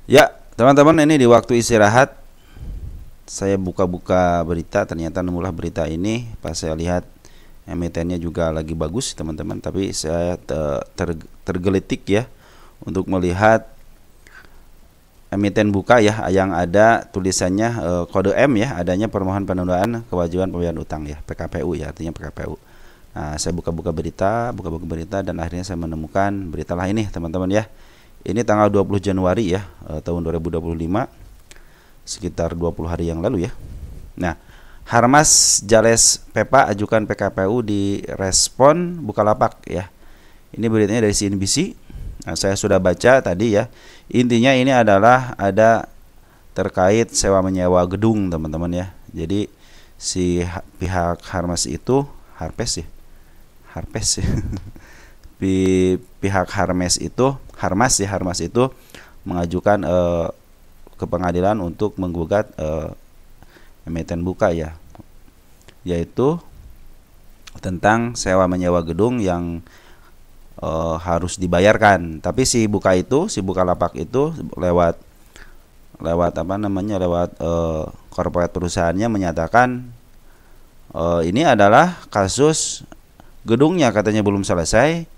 Ya, teman-teman, ini di waktu istirahat saya buka-buka berita, ternyata nemulah berita ini. Pas saya lihat emitennya juga lagi bagus, teman-teman, tapi saya tergelitik ya untuk melihat emiten buka ya yang ada tulisannya kode M ya, adanya permohonan penundaan kewajiban pembayaran utang ya, PKPU ya, artinya PKPU. Nah, saya buka-buka berita dan akhirnya saya menemukan berita lah ini, teman-teman ya. Ini tanggal 20 Januari ya, tahun 2025, sekitar 20 hari yang lalu ya. Nah, Harmas Jales Pepa ajukan PKPU di respon Bukalapak ya. Ini beritanya dari CNBC. Nah, saya sudah baca tadi ya. Intinya ini adalah ada terkait sewa menyewa gedung, teman-teman ya. Jadi si pihak Harmas itu Harpes ya. Harpes ya. Pihak Harmas itu mengajukan ke pengadilan untuk menggugat emiten buka ya, yaitu tentang sewa menyewa gedung yang harus dibayarkan. Tapi si Bukalapak itu lewat korporat perusahaannya menyatakan ini adalah kasus gedungnya katanya belum selesai,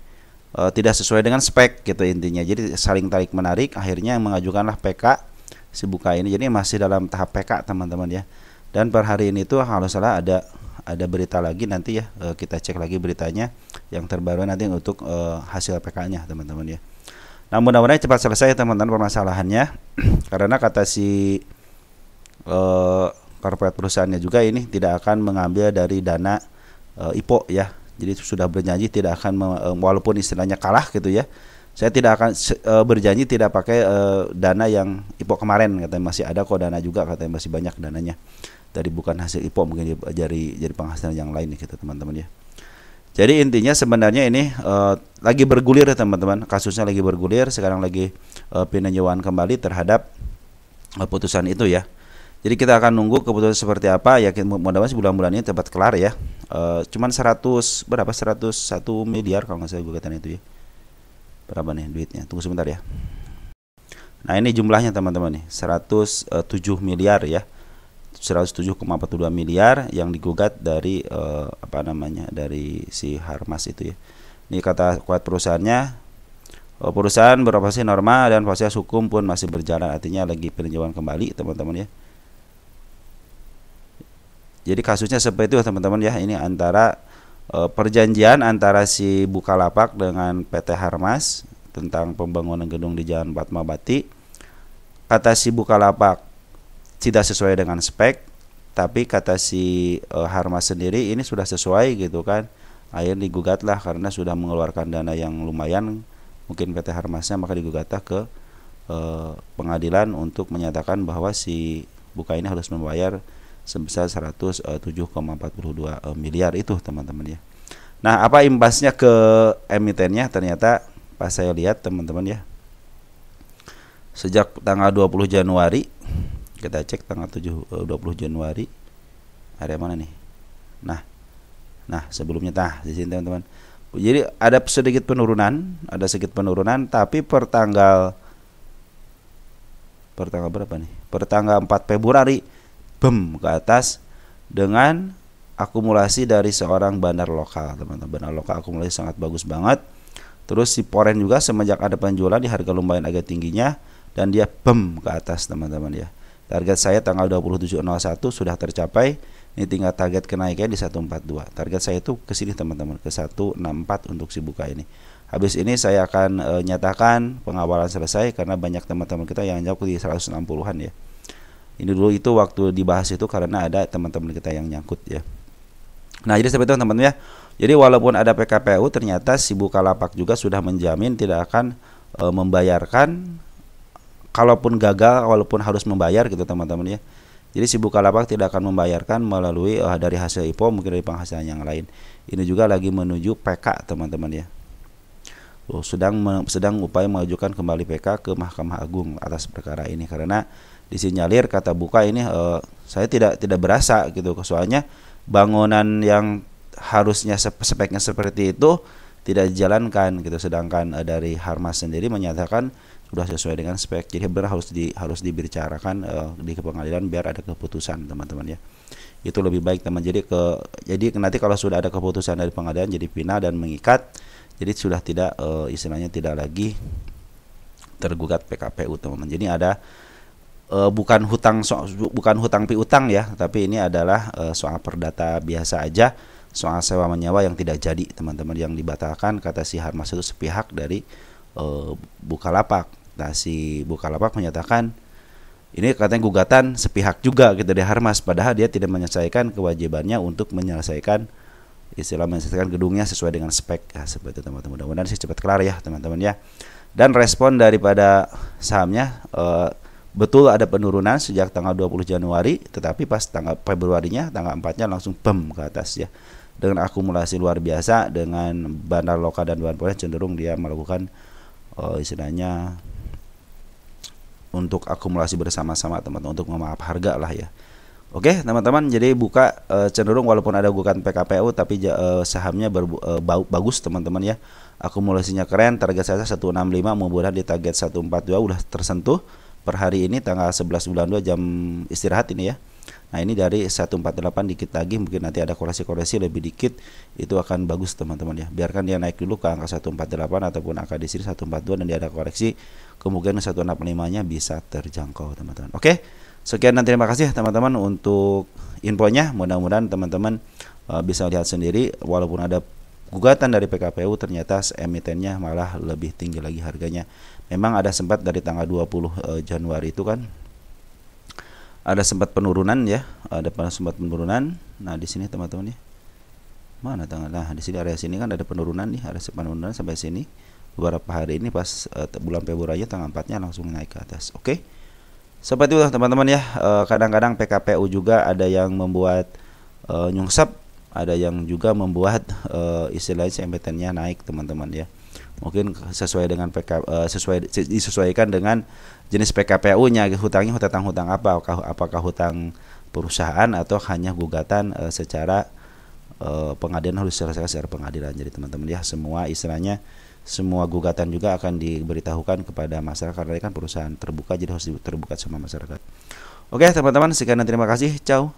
tidak sesuai dengan spek gitu intinya. Jadi saling tarik menarik, akhirnya mengajukanlah PK si buka ini. Jadi masih dalam tahap PK, teman-teman ya. Dan per hari ini tuh kalau salah ada berita lagi nanti ya, kita cek lagi beritanya yang terbaru nanti untuk hasil PK-nya, teman-teman ya. Nah, mudah-mudahan cepat selesai, teman-teman, permasalahannya. Karena kata si korporat perusahaannya juga ini tidak akan mengambil dari dana IPO ya. Jadi sudah berjanji tidak akan walaupun istilahnya kalah gitu ya. Saya tidak akan berjanji tidak pakai dana yang IPO kemarin, katanya masih ada kok dana juga, katanya masih banyak dananya. Dari bukan hasil IPO, mungkin jadi penghasilan yang lain gitu, teman-teman ya. Jadi intinya sebenarnya ini lagi bergulir ya, teman-teman. Kasusnya lagi bergulir, sekarang lagi peninjauan kembali terhadap putusan itu ya. Jadi kita akan nunggu keputusan seperti apa ya, mudah-mudahan bulan-bulan ini cepat kelar ya. Cuman 101 miliar kalau nggak salah gugatan itu ya. Berapa nih duitnya? Tunggu sebentar ya. Nah, ini jumlahnya, teman-teman nih, 107 miliar ya. 107,42 miliar yang digugat dari dari si Harmas itu ya. Ini kata kuat perusahaannya, perusahaan beroperasi normal dan proses hukum pun masih berjalan, artinya lagi peninjauan kembali, teman-teman ya. Jadi kasusnya seperti itu, teman-teman ya. Ini antara perjanjian antara si Bukalapak dengan PT Harmas tentang pembangunan gedung di Jalan Fatmawati. Kata si Bukalapak tidak sesuai dengan spek, tapi kata si Harmas sendiri ini sudah sesuai gitu kan. Akhirnya digugatlah karena sudah mengeluarkan dana yang lumayan, mungkin PT Harmasnya, maka digugatlah ke pengadilan untuk menyatakan bahwa si Buka ini harus membayar sebesar 107,42 miliar itu, teman-teman ya. Nah, apa imbasnya ke emitennya? Ternyata pas saya lihat, teman-teman ya, sejak tanggal 20 Januari, kita cek tanggal 20 Januari, area mana nih? Nah, sebelumnya di sini, teman-teman. Jadi ada sedikit penurunan, tapi per tanggal berapa nih? Per tanggal 4 Februari ke atas dengan akumulasi dari seorang bandar lokal, teman-teman. Bandar lokal akumulasi sangat bagus banget. Terus si Poren juga semenjak ada penjualan di harga lumayan agak tingginya dan dia ke atas, teman-teman ya. Target saya tanggal 27.01 sudah tercapai. Ini tinggal target kenaikannya di 142. Target saya itu ke sini, teman-teman, ke 164 untuk si Buka ini. Habis ini saya akan nyatakan pengawalan selesai karena banyak teman-teman kita yang jauh di 160-an ya. Ini dulu itu waktu dibahas itu karena ada teman-teman kita yang nyangkut ya. Nah, jadi seperti itu, teman-teman ya. Jadi walaupun ada PKPU, ternyata si Bukalapak juga sudah menjamin tidak akan membayarkan, kalaupun gagal, walaupun harus membayar gitu, teman-teman ya. Jadi si Bukalapak tidak akan membayarkan melalui dari hasil IPO, mungkin dari penghasilan yang lain. Ini juga lagi menuju PK, teman-teman ya. Sedang upaya mengajukan kembali PK ke Mahkamah Agung atas perkara ini karena disinyalir, kata Buka ini saya tidak berasa gitu, soalnya bangunan yang harusnya speknya seperti itu tidak dijalankan gitu. Sedangkan dari Harmas sendiri menyatakan sudah sesuai dengan spek. Jadi benar harus dibicarakan di pengadilan biar ada keputusan teman-teman ya. Itu lebih baik teman. Jadi nanti kalau sudah ada keputusan dari pengadilan jadi final dan mengikat, jadi sudah tidak istilahnya tidak lagi tergugat PKPU teman-teman. Jadi ada bukan hutang piutang ya, tapi ini adalah soal perdata biasa aja, soal sewa menyewa yang tidak jadi teman-teman, yang dibatalkan kata si Harmas itu sepihak dari Bukalapak. Nah si Bukalapak menyatakan ini katanya gugatan sepihak juga gitu dari Harmas, padahal dia tidak menyelesaikan kewajibannya untuk menyelesaikan gedungnya sesuai dengan spek ya, seperti itu teman-teman. Mudah-mudahan sih cepat kelar ya teman-teman ya. Dan respon daripada sahamnya betul ada penurunan sejak tanggal 20 Januari, tetapi pas tanggal Februarinya tanggal 4-nya langsung bam ke atas ya. Dengan akumulasi luar biasa, dengan bandar lokal dan bahan pokok cenderung dia melakukan istilahnya untuk akumulasi bersama-sama teman-teman, untuk memaaf harga lah ya. Oke teman-teman, jadi buka cenderung walaupun ada gugatan PKPU tapi sahamnya bagus teman-teman ya. Akumulasinya keren, target saya 165, mudah-mudahan di target 142 udah tersentuh per hari ini tanggal 11 bulan 2 jam istirahat ini ya. Nah ini dari 148 dikit lagi, mungkin nanti ada koreksi lebih dikit, itu akan bagus teman-teman ya. Biarkan dia naik dulu ke angka 148 ataupun angka di sini 142 dan dia ada koreksi, kemungkinan 165-nya bisa terjangkau teman-teman. Oke, sekian dan terima kasih teman-teman untuk infonya. Mudah-mudahan teman-teman bisa lihat sendiri, walaupun ada gugatan dari PKPU ternyata emitennya malah lebih tinggi lagi harganya. Memang ada sempat dari tanggal 20 Januari itu kan ada sempat penurunan ya, ada sempat penurunan. Nah di sini teman-teman ya, mana tanggal? Nah di sini area sini kan ada penurunan nih, ada penurunan sampai sini beberapa hari ini pas bulan Februari tanggal 4-nya langsung naik ke atas. Oke, seperti itu teman-teman ya. Kadang-kadang PKPU juga ada yang membuat nyungsep, ada yang juga membuat istilahnya emitennya naik teman-teman ya. Mungkin sesuai dengan disesuaikan dengan jenis PKPU-nya, hutangnya hutang apa, apakah hutang perusahaan atau hanya gugatan secara pengadilan, harus diselesaikan secara pengadilan. Jadi teman-teman ya, semua istilahnya semua gugatan juga akan diberitahukan kepada masyarakat karena kan perusahaan terbuka, jadi harus terbuka sama masyarakat. Oke teman-teman, sekian dan terima kasih. Ciao.